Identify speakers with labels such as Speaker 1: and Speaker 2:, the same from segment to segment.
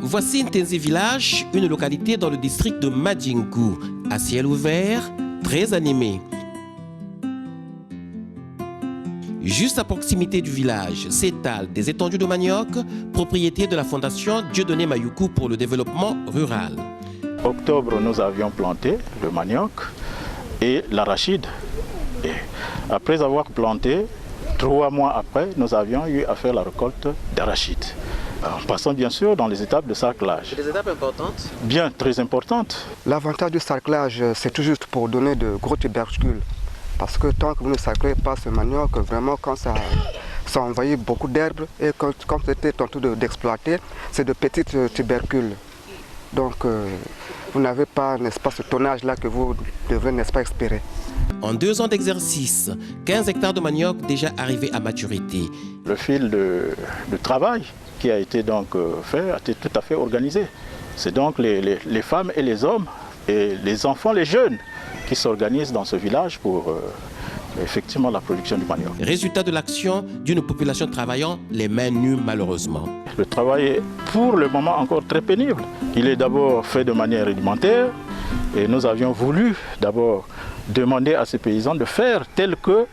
Speaker 1: Voici Ntenzi Village, une localité dans le district de Madjingu, à ciel ouvert, très animé. Juste à proximité du village s'étalent des étendues de manioc, propriété de la fondation Dieudonné Mayuku pour le développement rural.
Speaker 2: En octobre, nous avions planté le manioc et l'arachide. Et après avoir planté, 3 mois après, nous avions eu à faire la récolte d'arachide. En passant bien sûr dans les étapes de sarclage.
Speaker 1: Des étapes importantes?
Speaker 2: Bien, très importantes.
Speaker 3: L'avantage du sarclage, c'est tout juste pour donner de gros tubercules. Parce que tant que vous ne sarclez pas ce manioc, vraiment quand ça envahit beaucoup d'herbes et quand c'était tenté d'exploiter, c'est de petits tubercules. Donc vous n'avez pas, n'est-ce pas, ce tonnage-là que vous devrez, n'est-ce pas, espérer.
Speaker 1: En 2 ans d'exercice, 15 hectares de manioc déjà arrivés à maturité.
Speaker 2: Le fil de travail qui a été donc fait a été tout à fait organisé. C'est donc les femmes et les hommes et les enfants, les jeunes qui s'organisent dans ce village pour effectivement la production du manioc.
Speaker 1: Résultat de l'action d'une population travaillant les mains nues malheureusement.
Speaker 2: Le travail est pour le moment encore très pénible. Il est d'abord fait de manière rudimentaire et nous avions voulu d'abord demander à ces paysans de faire tel que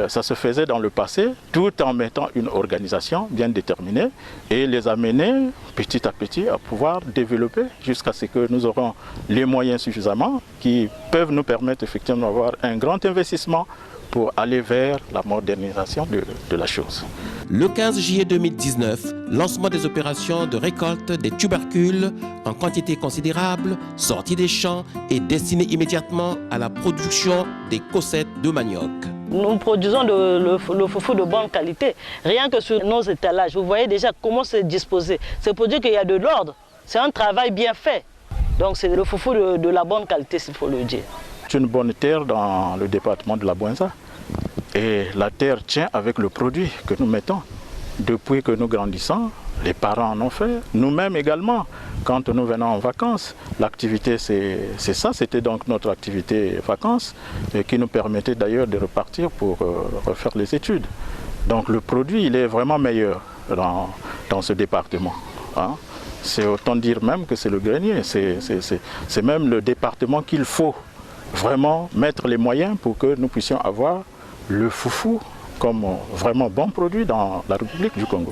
Speaker 2: ça se faisait dans le passé, tout en mettant une organisation bien déterminée et les amener petit à petit à pouvoir développer jusqu'à ce que nous aurons les moyens suffisamment qui peuvent nous permettre effectivement d'avoir un grand investissement pour aller vers la modernisation de la chose.
Speaker 1: Le 15 juillet 2019, lancement des opérations de récolte des tubercules en quantité considérable, sortis des champs et destinés immédiatement à la production des cossettes de manioc.
Speaker 4: Nous produisons le foufou de bonne qualité. Rien que sur nos étalages, vous voyez déjà comment c'est disposé. C'est pour dire qu'il y a de l'ordre. C'est un travail bien fait. Donc c'est le foufou de la bonne qualité, s'il faut le dire.
Speaker 2: C'est une bonne terre dans le département de la Bouenza. Et la terre tient avec le produit que nous mettons. Depuis que nous grandissons, les parents en ont fait. Nous-mêmes également, quand nous venons en vacances, l'activité c'est ça, c'était donc notre activité vacances et qui nous permettait d'ailleurs de repartir pour refaire les études. Donc le produit, il est vraiment meilleur dans ce département. Hein. C'est autant dire même que c'est le grenier, c'est même le département qu'il faut vraiment mettre les moyens pour que nous puissions avoir le foufou comme vraiment bon produit dans la République du Congo.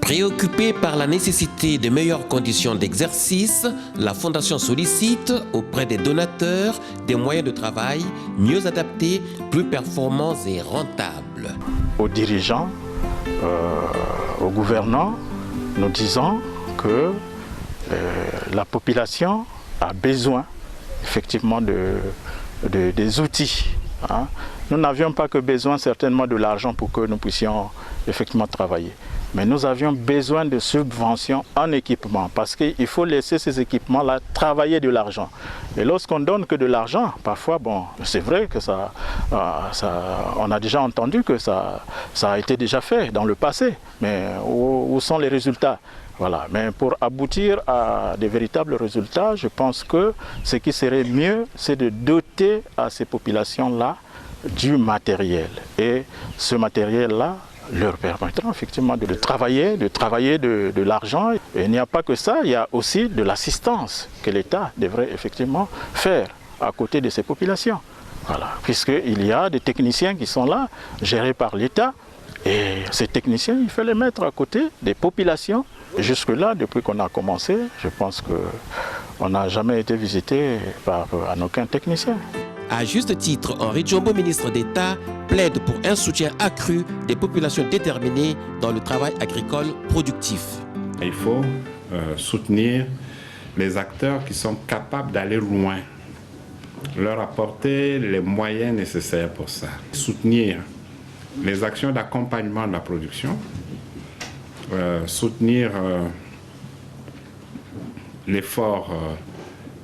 Speaker 1: Préoccupée par la nécessité de meilleures conditions d'exercice, la Fondation sollicite auprès des donateurs des moyens de travail mieux adaptés, plus performants et rentables.
Speaker 2: Aux dirigeants, aux gouvernants, nous disons que la population a besoin effectivement des outils. Hein. Nous n'avions pas que besoin certainement de l'argent pour que nous puissions effectivement travailler. Mais nous avions besoin de subventions en équipement parce qu'il faut laisser ces équipements-là travailler de l'argent. Et lorsqu'on donne que de l'argent, parfois, bon, c'est vrai que on a déjà entendu que ça a été déjà fait dans le passé. Mais où sont les résultats? Voilà. Mais pour aboutir à des véritables résultats, je pense que ce qui serait mieux, c'est de doter à ces populations-là du matériel. Et ce matériel-là leur permettra effectivement de travailler de l'argent. Et il n'y a pas que ça, il y a aussi de l'assistance que l'État devrait effectivement faire à côté de ces populations. Voilà. Puisqu'il y a des techniciens qui sont là, gérés par l'État. Et ces techniciens, il faut les mettre à côté des populations. Jusque-là, depuis qu'on a commencé, je pense qu'on n'a jamais été visité par aucun technicien.
Speaker 1: À juste titre, Henri Djombo, ministre d'État, plaide pour un soutien accru des populations déterminées dans le travail agricole productif.
Speaker 5: Il faut soutenir les acteurs qui sont capables d'aller loin, leur apporter les moyens nécessaires pour ça. Soutenir les actions d'accompagnement de la production, soutenir l'effort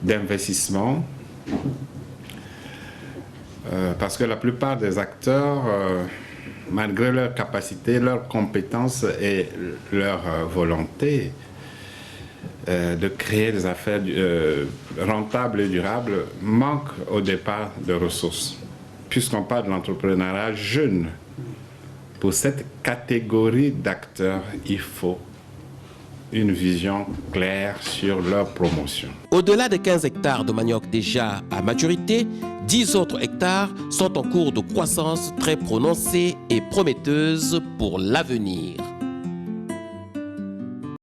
Speaker 5: d'investissement, parce que la plupart des acteurs, malgré leur capacité, leurs compétences et leur volonté de créer des affaires rentables et durables, manquent au départ de ressources. Puisqu'on parle de l'entrepreneuriat jeune, pour cette catégorie d'acteurs, il faut une vision claire sur leur promotion.
Speaker 1: Au-delà des 15 hectares de manioc déjà à maturité, 10 autres hectares sont en cours de croissance très prononcée et prometteuse pour l'avenir.